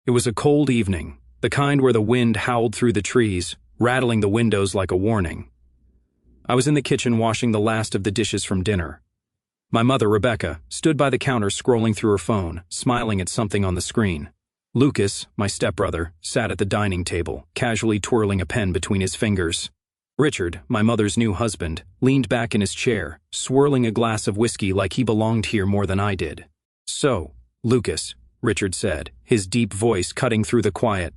It was a cold evening, the kind where the wind howled through the trees, rattling the windows like a warning. I was in the kitchen washing the last of the dishes from dinner. My mother, Rebecca, stood by the counter scrolling through her phone, smiling at something on the screen. Lucas, my stepbrother, sat at the dining table, casually twirling a pen between his fingers. Richard, my mother's new husband, leaned back in his chair, swirling a glass of whiskey like he belonged here more than I did. "So, Lucas," Richard said, his deep voice cutting through the quiet,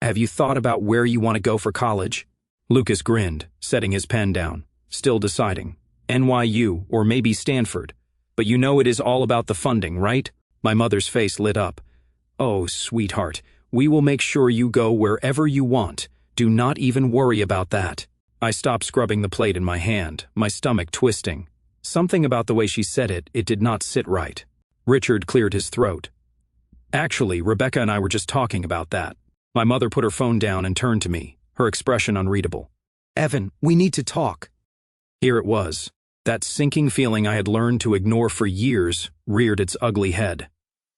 "have you thought about where you want to go for college?" Lucas grinned, setting his pen down, still deciding. "NYU or maybe Stanford. But you know it is all about the funding, right?" My mother's face lit up. "Oh, sweetheart, we will make sure you go wherever you want. Do not even worry about that." I stopped scrubbing the plate in my hand, my stomach twisting. Something about the way she said it did not sit right. Richard cleared his throat. "Actually, Rebecca and I were just talking about that." My mother put her phone down and turned to me, her expression unreadable. "Evan, we need to talk." Here it was. That sinking feeling I had learned to ignore for years reared its ugly head.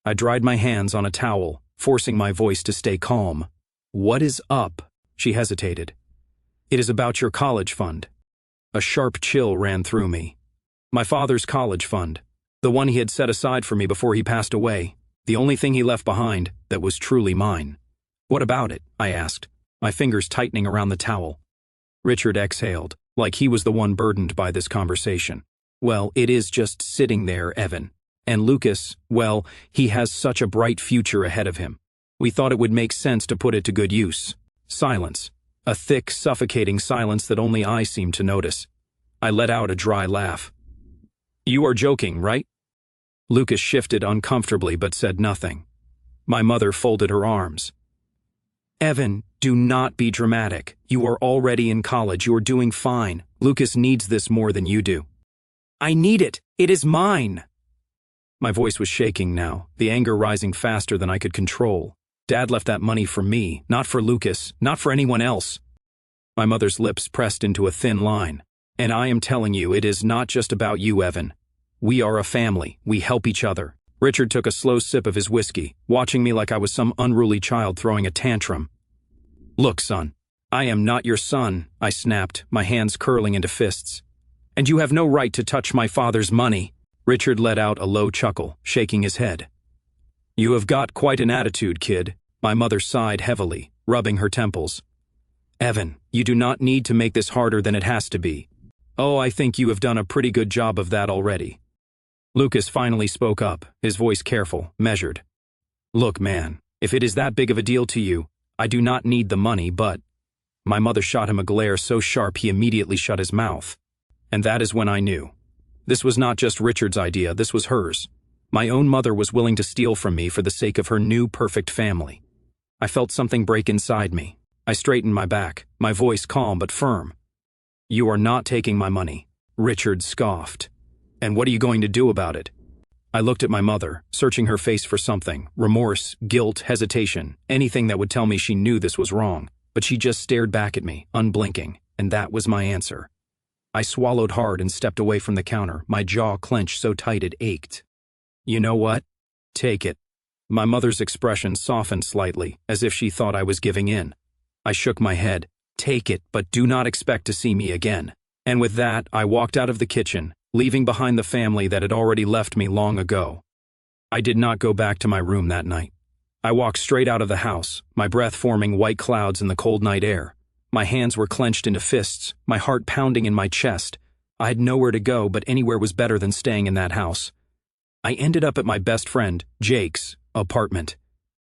I dried my hands on a towel, forcing my voice to stay calm. "What is up?" She hesitated. "It is about your college fund." A sharp chill ran through me. My father's college fund, the one he had set aside for me before he passed away, the only thing he left behind that was truly mine. "What about it?" I asked, my fingers tightening around the towel. Richard exhaled, like he was the one burdened by this conversation. "Well, it is just sitting there, Evan. And Lucas, well, he has such a bright future ahead of him. We thought it would make sense to put it to good use." Silence. A thick, suffocating silence that only I seemed to notice. I let out a dry laugh. "You are joking, right?" Lucas shifted uncomfortably but said nothing. My mother folded her arms. "Evan, do not be dramatic. You are already in college. You are doing fine. Lucas needs this more than you do." "I need it. It is mine." My voice was shaking now, the anger rising faster than I could control. Dad left that money for me, not for Lucas, not for anyone else. My mother's lips pressed into a thin line. "And I am telling you, it is not just about you, Evan. We are a family. We help each other." Richard took a slow sip of his whiskey, watching me like I was some unruly child throwing a tantrum. "Look, son, I am not your son," I snapped, my hands curling into fists. "And you have no right to touch my father's money." Richard let out a low chuckle, shaking his head. "You have got quite an attitude, kid." My mother sighed heavily, rubbing her temples. "Evan, you do not need to make this harder than it has to be. Oh, I think you have done a pretty good job of that already." Lucas finally spoke up, his voice careful, measured. "Look, man, if it is that big of a deal to you, I do not need the money, but—" My mother shot him a glare so sharp he immediately shut his mouth. And that is when I knew. This was not just Richard's idea, this was hers. My own mother was willing to steal from me for the sake of her new perfect family. I felt something break inside me. I straightened my back, my voice calm but firm. "You are not taking my money," Richard scoffed. "And what are you going to do about it?" I looked at my mother, searching her face for something, remorse, guilt, hesitation, anything that would tell me she knew this was wrong, but she just stared back at me, unblinking, and that was my answer. I swallowed hard and stepped away from the counter, my jaw clenched so tight it ached. "You know what? Take it." My mother's expression softened slightly, as if she thought I was giving in. I shook my head. "Take it, but do not expect to see me again." And with that, I walked out of the kitchen, leaving behind the family that had already left me long ago. I did not go back to my room that night. I walked straight out of the house, my breath forming white clouds in the cold night air. My hands were clenched into fists, my heart pounding in my chest. I had nowhere to go, but anywhere was better than staying in that house. I ended up at my best friend, Jake's, apartment.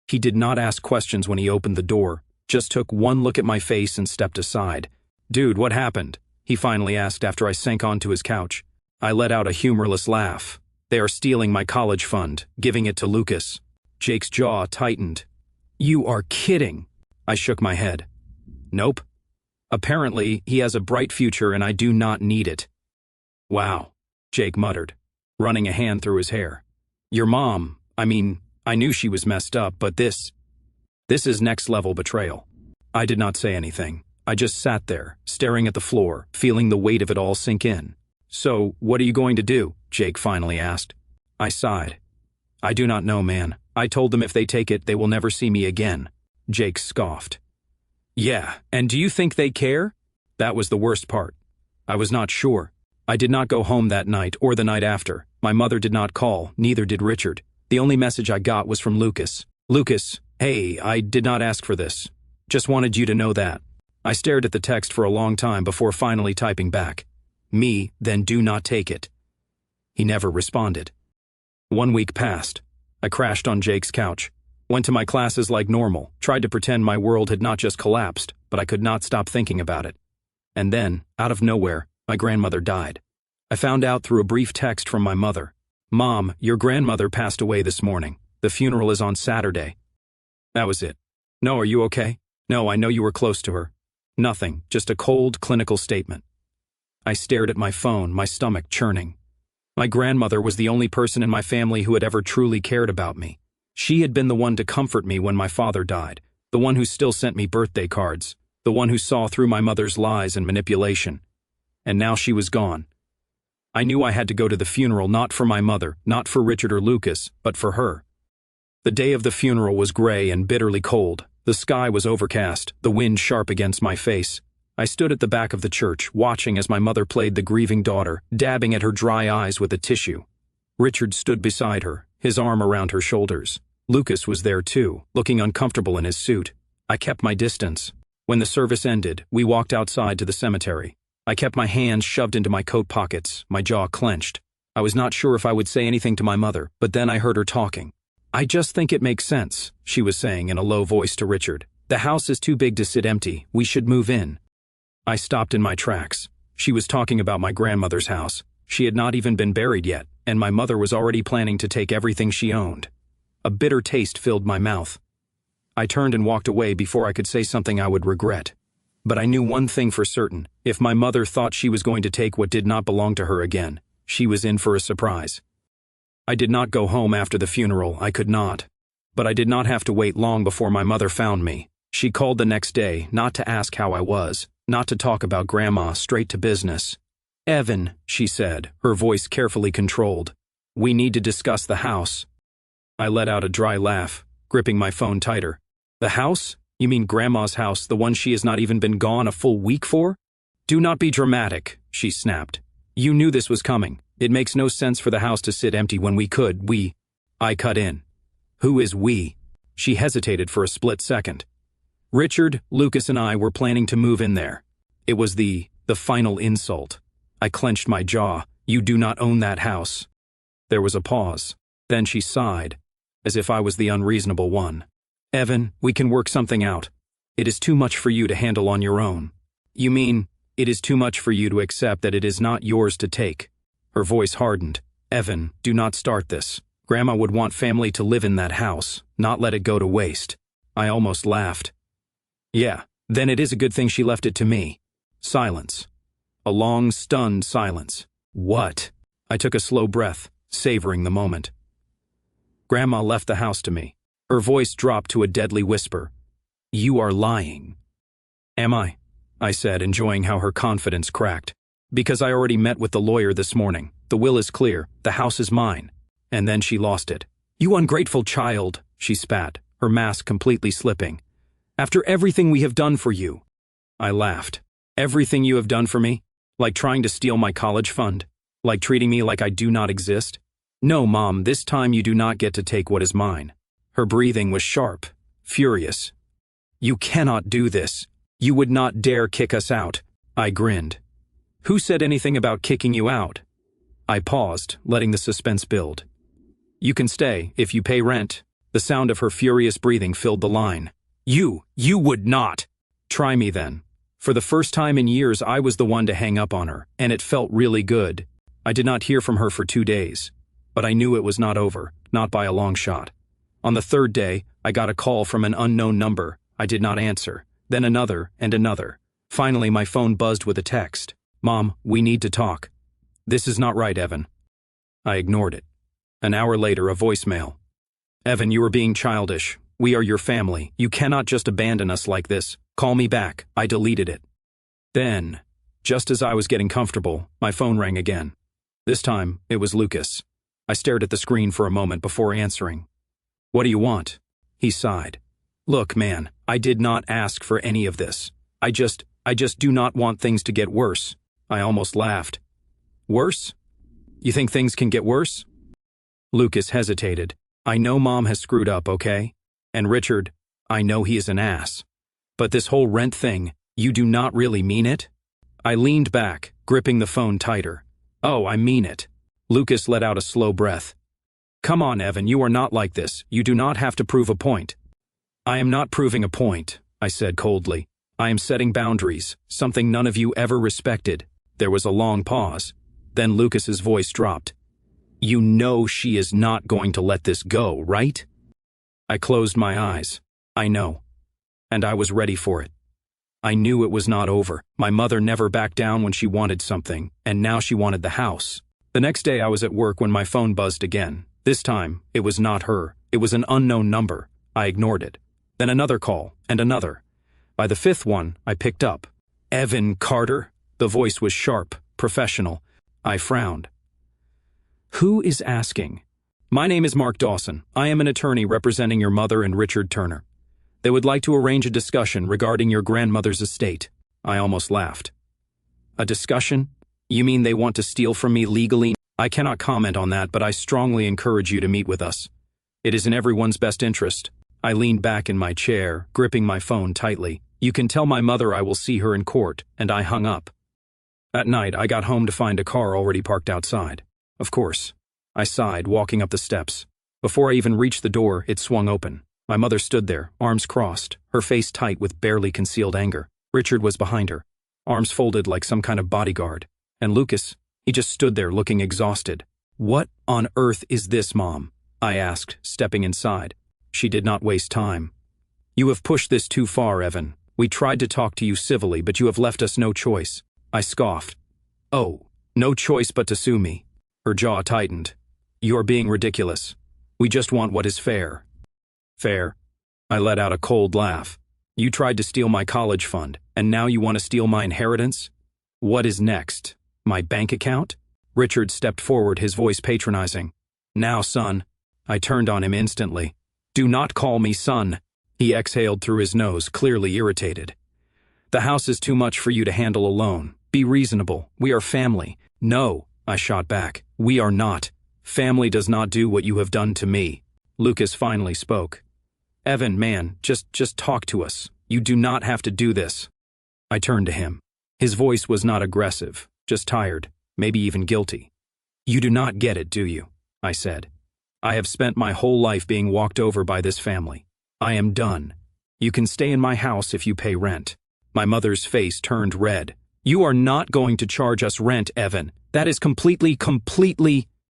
He did not ask questions when he opened the door, just took one look at my face and stepped aside. "Dude, what happened?" he finally asked after I sank onto his couch. I let out a humorless laugh. "They are stealing my college fund, giving it to Lucas." Jake's jaw tightened. "You are kidding." I shook my head. "Nope. Apparently, he has a bright future and I do not need it." "Wow," Jake muttered, running a hand through his hair. "Your mom, I mean, I knew she was messed up, but this is next-level betrayal." I did not say anything. I just sat there, staring at the floor, feeling the weight of it all sink in. "So, what are you going to do?" Jake finally asked. I sighed. "I do not know, man. I told them if they take it, they will never see me again. Jake scoffed. Yeah, and do you think they care? That was the worst part. I was not sure. I did not go home that night or the night after. My mother did not call, neither did Richard. The only message I got was from Lucas. Lucas, hey, I did not ask for this. Just wanted you to know that. I stared at the text for a long time before finally typing back. Me, then do not take it. He never responded. 1 week passed. I crashed on Jake's couch. Went to my classes like normal, tried to pretend my world had not just collapsed, but I could not stop thinking about it. And then, out of nowhere, my grandmother died. I found out through a brief text from my mother. Mom, your grandmother passed away this morning. The funeral is on Saturday. That was it. No, are you okay? No, I know you were close to her. Nothing, just a cold, clinical statement. I stared at my phone, my stomach churning. My grandmother was the only person in my family who had ever truly cared about me. She had been the one to comfort me when my father died, the one who still sent me birthday cards, the one who saw through my mother's lies and manipulation. And now she was gone. I knew I had to go to the funeral not for my mother, not for Richard or Lucas, but for her. The day of the funeral was gray and bitterly cold. The sky was overcast, the wind sharp against my face. I stood at the back of the church, watching as my mother played the grieving daughter, dabbing at her dry eyes with a tissue. Richard stood beside her, his arm around her shoulders. Lucas was there too, looking uncomfortable in his suit. I kept my distance. When the service ended, we walked outside to the cemetery. I kept my hands shoved into my coat pockets, my jaw clenched. I was not sure if I would say anything to my mother, but then I heard her talking. I just think it makes sense, she was saying in a low voice to Richard. The house is too big to sit empty. We should move in. I stopped in my tracks. She was talking about my grandmother's house. She had not even been buried yet, and my mother was already planning to take everything she owned. A bitter taste filled my mouth. I turned and walked away before I could say something I would regret. But I knew one thing for certain. If my mother thought she was going to take what did not belong to her again, she was in for a surprise. I did not go home after the funeral, I could not. But I did not have to wait long before my mother found me. She called the next day, not to ask how I was, not to talk about Grandma, straight to business. Evan, she said, her voice carefully controlled. We need to discuss the house. I let out a dry laugh, gripping my phone tighter. The house? You mean Grandma's house, the one she has not even been gone a full week for? Do not be dramatic, she snapped. You knew this was coming. It makes no sense for the house to sit empty when we could. I cut in. Who is we? She hesitated for a split second. Richard, Lucas, and I were planning to move in there. It was the final insult. I clenched my jaw. You do not own that house. There was a pause. Then she sighed, as if I was the unreasonable one. Evan, we can work something out. It is too much for you to handle on your own. You mean, it is too much for you to accept that it is not yours to take? Her voice hardened. Evan, do not start this. Grandma would want family to live in that house, not let it go to waste. I almost laughed. Yeah, then it is a good thing she left it to me. Silence. A long, stunned silence. What? I took a slow breath, savoring the moment. Grandma left the house to me. Her voice dropped to a deadly whisper. You are lying. Am I? I said, enjoying how her confidence cracked. Because I already met with the lawyer this morning. The will is clear. The house is mine. And then she lost it. You ungrateful child, she spat, her mask completely slipping. After everything we have done for you. I laughed. Everything you have done for me? Like trying to steal my college fund? Like treating me like I do not exist? No, Mom, this time you do not get to take what is mine. Her breathing was sharp, furious. You cannot do this. You would not dare kick us out. I grinned. Who said anything about kicking you out? I paused, letting the suspense build. You can stay if you pay rent. The sound of her furious breathing filled the line. You would not. Try me then. For the first time in years, I was the one to hang up on her, and it felt really good. I did not hear from her for 2 days. But I knew it was not over, not by a long shot. On the 3rd day, I got a call from an unknown number. I did not answer. Then another and another. Finally, my phone buzzed with a text. Mom, we need to talk. This is not right, Evan. I ignored it. An hour later, a voicemail. Evan, you are being childish. We are your family. You cannot just abandon us like this. Call me back. I deleted it. Then, just as I was getting comfortable, my phone rang again. This time, it was Lucas. I stared at the screen for a moment before answering. What do you want? He sighed. Look, man, I did not ask for any of this. I just do not want things to get worse. I almost laughed. Worse? You think things can get worse? Lucas hesitated. I know Mom has screwed up, okay? And Richard, I know he is an ass. But this whole rent thing, you do not really mean it? I leaned back, gripping the phone tighter. Oh, I mean it. Lucas let out a slow breath. Come on, Evan, you are not like this. You do not have to prove a point. I am not proving a point, I said coldly. I am setting boundaries, something none of you ever respected. There was a long pause. Then Lucas's voice dropped. You know she is not going to let this go, right? I closed my eyes. I know. And I was ready for it. I knew it was not over. My mother never backed down when she wanted something, and now she wanted the house. The next day I was at work when my phone buzzed again. This time, it was not her. It was an unknown number. I ignored it. Then another call, and another. By the fifth one, I picked up. Evan Carter? The voice was sharp, professional. I frowned. Who is asking? My name is Mark Dawson. I am an attorney representing your mother and Richard Turner. They would like to arrange a discussion regarding your grandmother's estate. I almost laughed. A discussion? You mean they want to steal from me legally? I cannot comment on that, but I strongly encourage you to meet with us. It is in everyone's best interest. I leaned back in my chair, gripping my phone tightly. You can tell my mother I will see her in court, and I hung up. At night, I got home to find a car already parked outside. Of course. I sighed, walking up the steps. Before I even reached the door, it swung open. My mother stood there, arms crossed, her face tight with barely concealed anger. Richard was behind her, arms folded like some kind of bodyguard. And Lucas, he just stood there looking exhausted. What on earth is this, Mom? I asked, stepping inside. She did not waste time. You have pushed this too far, Evan. We tried to talk to you civilly, but you have left us no choice. I scoffed. Oh, no choice but to sue me. Her jaw tightened. You are being ridiculous. We just want what is fair. Fair? I let out a cold laugh. You tried to steal my college fund, and now you want to steal my inheritance? What is next? My bank account? Richard stepped forward, his voice patronizing. Now, son. I turned on him instantly. Do not call me son. He exhaled through his nose, clearly irritated. The house is too much for you to handle alone. Be reasonable. We are family. No, I shot back. We are not. Family does not do what you have done to me. Lucas finally spoke. Evan, man, just talk to us. You do not have to do this. I turned to him. His voice was not aggressive, just tired, maybe even guilty. You do not get it, do you? I said. I have spent my whole life being walked over by this family. I am done. You can stay in my house if you pay rent. My mother's face turned red. You are not going to charge us rent, Evan. That is completely…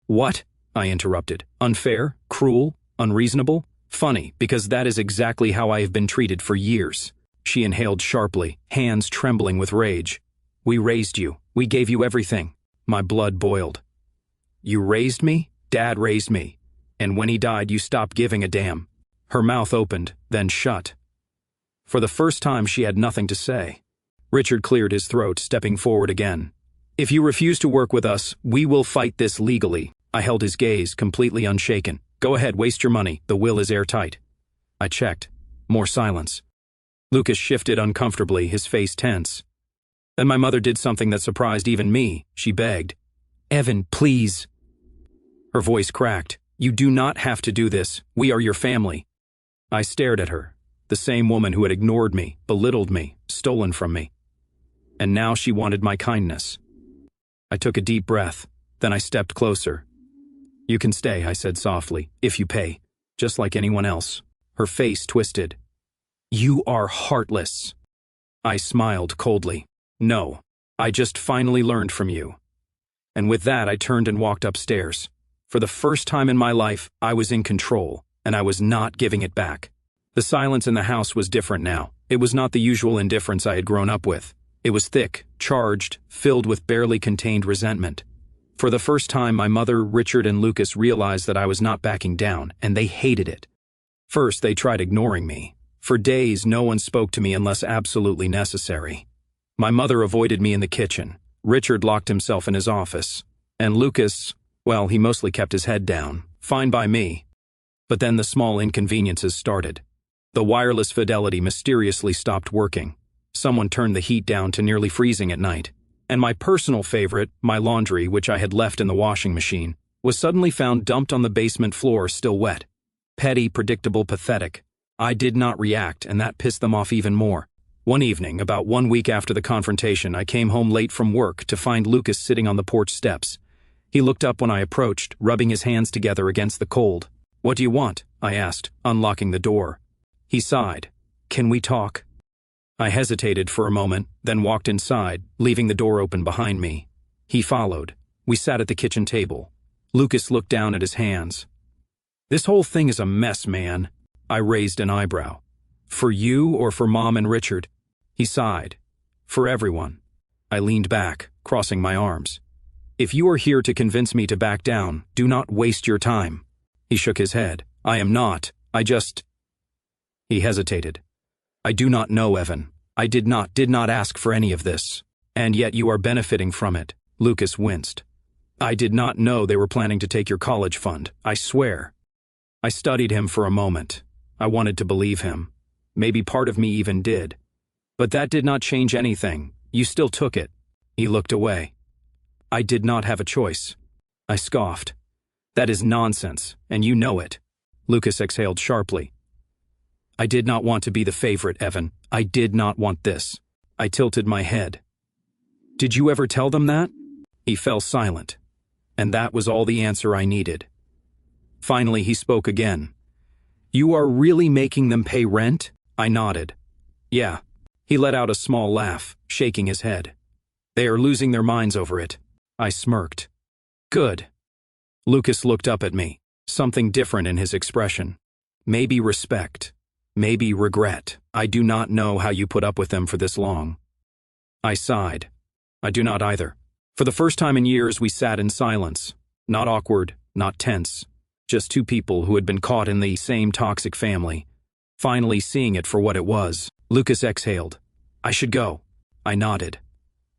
What? I interrupted. Unfair? Cruel? Unreasonable? Funny, because that is exactly how I have been treated for years. She inhaled sharply, hands trembling with rage. We raised you. We gave you everything. My blood boiled. You raised me? Dad raised me. And when he died, you stopped giving a damn. Her mouth opened, then shut. For the first time, she had nothing to say. Richard cleared his throat, stepping forward again. If you refuse to work with us, we will fight this legally. I held his gaze, completely unshaken. Go ahead, waste your money. The will is airtight. I checked. More silence. Lucas shifted uncomfortably, his face tense. Then my mother did something that surprised even me. She begged. Evan, please. Her voice cracked. You do not have to do this. We are your family. I stared at her, the same woman who had ignored me, belittled me, stolen from me. And now she wanted my kindness. I took a deep breath, then I stepped closer. You can stay, I said softly, if you pay, just like anyone else. Her face twisted. You are heartless. I smiled coldly. No, I just finally learned from you. And with that, I turned and walked upstairs. For the first time in my life, I was in control, and I was not giving it back. The silence in the house was different now. It was not the usual indifference I had grown up with. It was thick, charged, filled with barely contained resentment. For the first time, my mother, Richard, and Lucas realized that I was not backing down, and they hated it. First, they tried ignoring me. For days, no one spoke to me unless absolutely necessary. My mother avoided me in the kitchen. Richard locked himself in his office. And Lucas, well, he mostly kept his head down. Fine by me. But then the small inconveniences started. The wireless fidelity mysteriously stopped working. Someone turned the heat down to nearly freezing at night. And my personal favorite, my laundry, which I had left in the washing machine, was suddenly found dumped on the basement floor, still wet. Petty, predictable, pathetic. I did not react, and that pissed them off even more. One evening, about 1 week after the confrontation, I came home late from work to find Lucas sitting on the porch steps. He looked up when I approached, rubbing his hands together against the cold. "What do you want?" I asked, unlocking the door. He sighed. "Can we talk?" I hesitated for a moment, then walked inside, leaving the door open behind me. He followed. We sat at the kitchen table. Lucas looked down at his hands. "This whole thing is a mess, man." I raised an eyebrow. "For you or for Mom and Richard?" He sighed. "For everyone." I leaned back, crossing my arms. "If you are here to convince me to back down, do not waste your time." He shook his head. "I am not. He hesitated. "I do not know, Evan. I did not ask for any of this. And yet you are benefiting from it." Lucas winced. "I did not know they were planning to take your college fund, I swear." I studied him for a moment. I wanted to believe him. Maybe part of me even did. "But that did not change anything. You still took it." He looked away. "I did not have a choice." I scoffed. "That is nonsense, and you know it." Lucas exhaled sharply. "I did not want to be the favorite, Evan. I did not want this." I tilted my head. "Did you ever tell them that?" He fell silent. And that was all the answer I needed. Finally, he spoke again. "You are really making them pay rent?" I nodded. "Yeah." He let out a small laugh, shaking his head. "They are losing their minds over it." I smirked. "Good." Lucas looked up at me, something different in his expression. Maybe respect. Maybe regret. "I do not know how you put up with them for this long." I sighed. "I do not either." For the first time in years, we sat in silence. Not awkward, not tense. Just two people who had been caught in the same toxic family, finally seeing it for what it was. Lucas exhaled. "I should go." I nodded.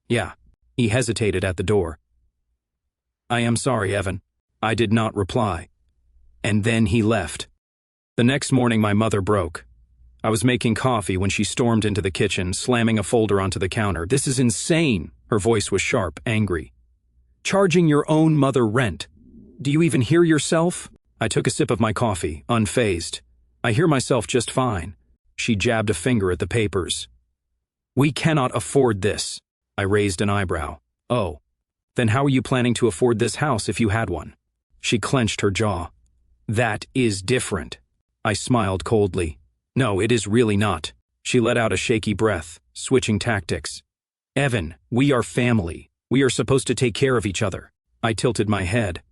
"Yeah." He hesitated at the door. "I am sorry, Evan." I did not reply. And then he left. The next morning my mother broke. I was making coffee when she stormed into the kitchen, slamming a folder onto the counter. "This is insane." Her voice was sharp, angry. "Charging your own mother rent. Do you even hear yourself?" I took a sip of my coffee, unfazed. "I hear myself just fine." She jabbed a finger at the papers. "We cannot afford this." I raised an eyebrow. "Oh. Then how are you planning to afford this house if you had one?" She clenched her jaw. "That is different." I smiled coldly. "No, it is really not." She let out a shaky breath, switching tactics. "Evan, we are family. We are supposed to take care of each other." I tilted my head.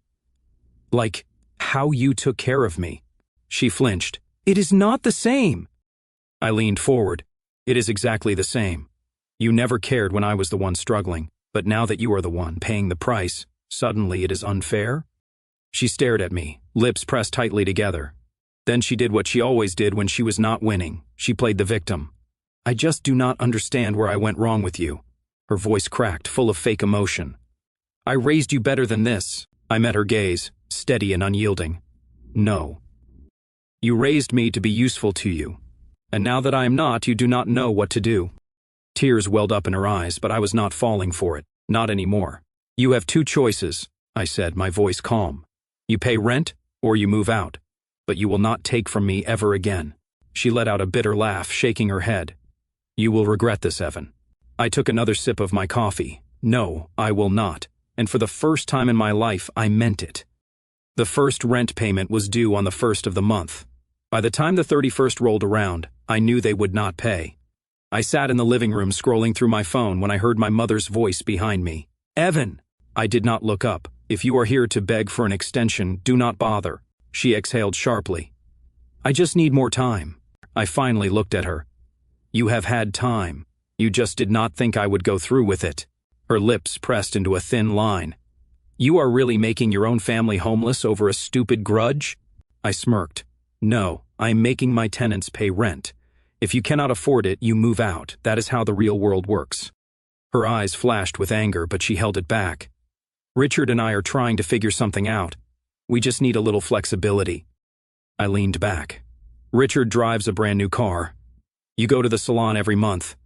"Like, how you took care of me." She flinched. "It is not the same." I leaned forward. "It is exactly the same. You never cared when I was the one struggling, but now that you are the one paying the price, suddenly it is unfair?" She stared at me, lips pressed tightly together. Then she did what she always did when she was not winning. She played the victim. "I just do not understand where I went wrong with you." Her voice cracked, full of fake emotion. "I raised you better than this." I met her gaze, steady and unyielding. "No. You raised me to be useful to you. And now that I am not, you do not know what to do." Tears welled up in her eyes, but I was not falling for it. Not anymore. "You have two choices," I said, my voice calm. "You pay rent, or you move out. But you will not take from me ever again." She let out a bitter laugh, shaking her head. "You will regret this, Evan." I took another sip of my coffee. "No, I will not. And for the first time in my life, I meant it." The first rent payment was due on the 1st of the month. By the time the 31st rolled around, I knew they would not pay. I sat in the living room scrolling through my phone when I heard my mother's voice behind me. "Evan!" I did not look up. "If you are here to beg for an extension, do not bother." She exhaled sharply. "I just need more time." I finally looked at her. "You have had time. You just did not think I would go through with it." Her lips pressed into a thin line. "You are really making your own family homeless over a stupid grudge?" I smirked. "No, I am making my tenants pay rent. If you cannot afford it, you move out. That is how the real world works." Her eyes flashed with anger, but she held it back. "Richard and I are trying to figure something out. We just need a little flexibility." I leaned back. Richard drives a brand new car. You go to the salon every month.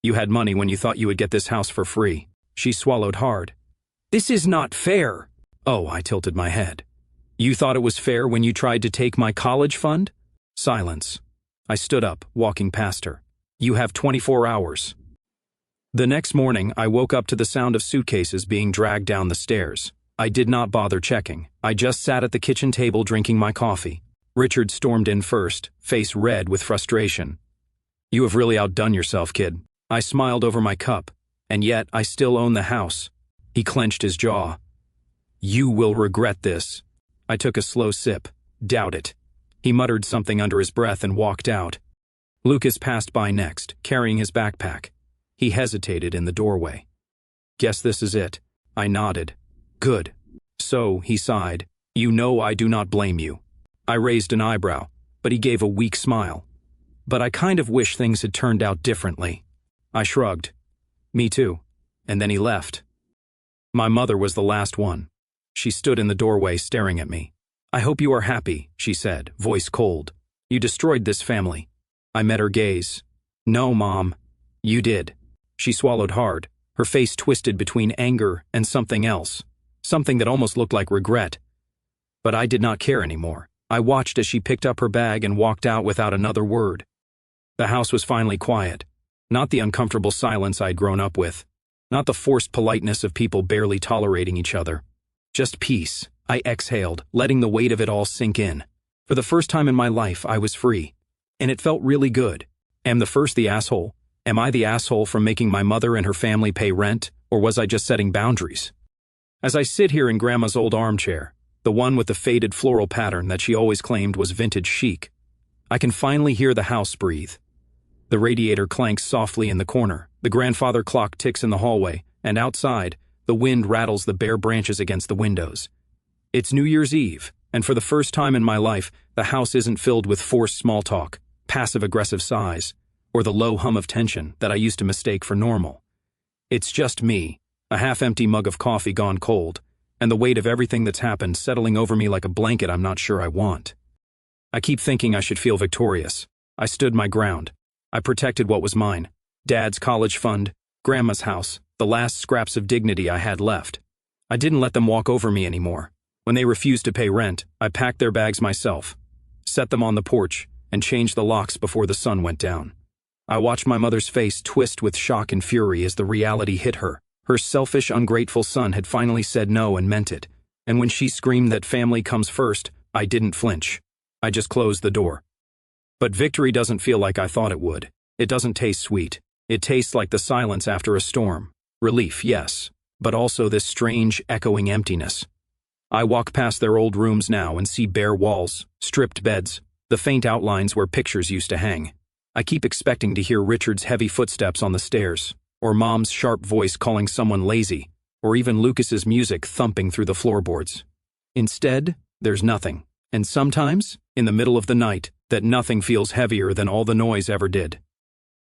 You had money when you thought you would get this house for free. She swallowed hard. This is not fair. Oh, I tilted my head. You thought it was fair when you tried to take my college fund? Silence. I stood up, walking past her. You have 24 hours. The next morning, I woke up to the sound of suitcases being dragged down the stairs. I did not bother checking. I just sat at the kitchen table drinking my coffee. Richard stormed in first, face red with frustration. You have really outdone yourself, kid. I smiled over my cup. And yet, I still own the house. He clenched his jaw. You will regret this. I took a slow sip. Doubt it. He muttered something under his breath and walked out. Lucas passed by next, carrying his backpack. He hesitated in the doorway. Guess this is it. I nodded. Good. So, he sighed, you know I do not blame you. I raised an eyebrow, but he gave a weak smile. But I kind of wish things had turned out differently. I shrugged. Me too. And then he left. My mother was the last one. She stood in the doorway staring at me. I hope you are happy, she said, voice cold. You destroyed this family. I met her gaze. No, Mom. You did. She swallowed hard, her face twisted between anger and something else. Something that almost looked like regret. But I did not care anymore. I watched as she picked up her bag and walked out without another word. The house was finally quiet. Not the uncomfortable silence I'd grown up with. Not the forced politeness of people barely tolerating each other. Just peace. I exhaled, letting the weight of it all sink in. For the first time in my life, I was free. And it felt really good. Am the asshole? Am I the asshole for making my mother and her family pay rent, or was I just setting boundaries? As I sit here in Grandma's old armchair, the one with the faded floral pattern that she always claimed was vintage chic, I can finally hear the house breathe. The radiator clanks softly in the corner, the grandfather clock ticks in the hallway, and outside, the wind rattles the bare branches against the windows. It's New Year's Eve, and for the first time in my life, the house isn't filled with forced small talk, passive-aggressive sighs, or the low hum of tension that I used to mistake for normal. It's just me, a half-empty mug of coffee gone cold, and the weight of everything that's happened settling over me like a blanket I'm not sure I want. I keep thinking I should feel victorious. I stood my ground. I protected what was mine. Dad's college fund, Grandma's house, the last scraps of dignity I had left. I didn't let them walk over me anymore. When they refused to pay rent, I packed their bags myself, set them on the porch, and changed the locks before the sun went down. I watched my mother's face twist with shock and fury as the reality hit her. Her selfish, ungrateful son had finally said no and meant it. And when she screamed that family comes first, I didn't flinch. I just closed the door. But victory doesn't feel like I thought it would. It doesn't taste sweet. It tastes like the silence after a storm. Relief, yes, but also this strange, echoing emptiness. I walk past their old rooms now and see bare walls, stripped beds, the faint outlines where pictures used to hang. I keep expecting to hear Richard's heavy footsteps on the stairs, or Mom's sharp voice calling someone lazy, or even Lucas's music thumping through the floorboards. Instead, there's nothing. And sometimes, in the middle of the night, that nothing feels heavier than all the noise ever did.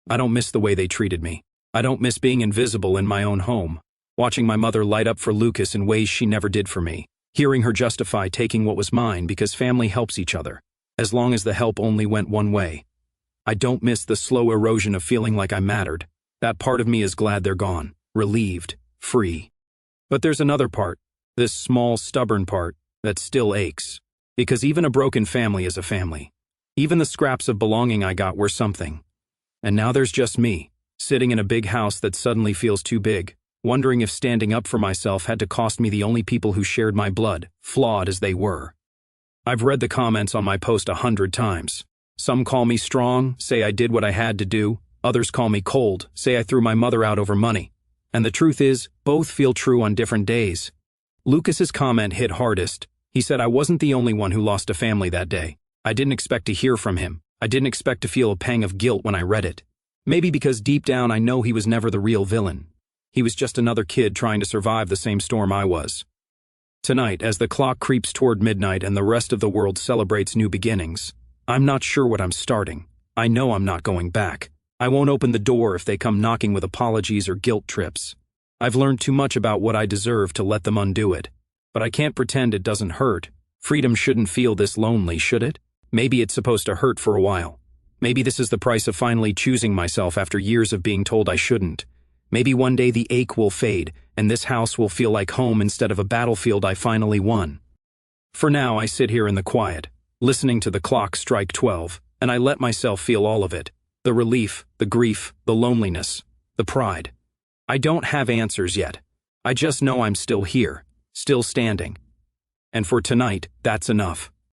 I don't miss the way they treated me. I don't miss being invisible in my own home, watching my mother light up for Lucas in ways she never did for me, hearing her justify taking what was mine because family helps each other, as long as the help only went one way. I don't miss the slow erosion of feeling like I mattered. That part of me is glad they're gone, relieved, free. But there's another part, this small, stubborn part, that still aches. Because even a broken family is a family. Even the scraps of belonging I got were something. And now there's just me, sitting in a big house that suddenly feels too big, wondering if standing up for myself had to cost me the only people who shared my blood, flawed as they were. I've read the comments on my post 100 times. Some call me strong, say I did what I had to do. Others call me cold, say I threw my mother out over money. And the truth is, both feel true on different days. Lucas's comment hit hardest. He said I wasn't the only one who lost a family that day. I didn't expect to hear from him. I didn't expect to feel a pang of guilt when I read it. Maybe because deep down I know he was never the real villain. He was just another kid trying to survive the same storm I was. Tonight, as the clock creeps toward midnight and the rest of the world celebrates new beginnings, I'm not sure what I'm starting. I know I'm not going back. I won't open the door if they come knocking with apologies or guilt trips. I've learned too much about what I deserve to let them undo it. But I can't pretend it doesn't hurt. Freedom shouldn't feel this lonely, should it? Maybe it's supposed to hurt for a while. Maybe this is the price of finally choosing myself after years of being told I shouldn't. Maybe one day the ache will fade, and this house will feel like home instead of a battlefield I finally won. For now, I sit here in the quiet, listening to the clock strike 12, and I let myself feel all of it. The relief, the grief, the loneliness, the pride. I don't have answers yet. I just know I'm still here, still standing. And for tonight, that's enough.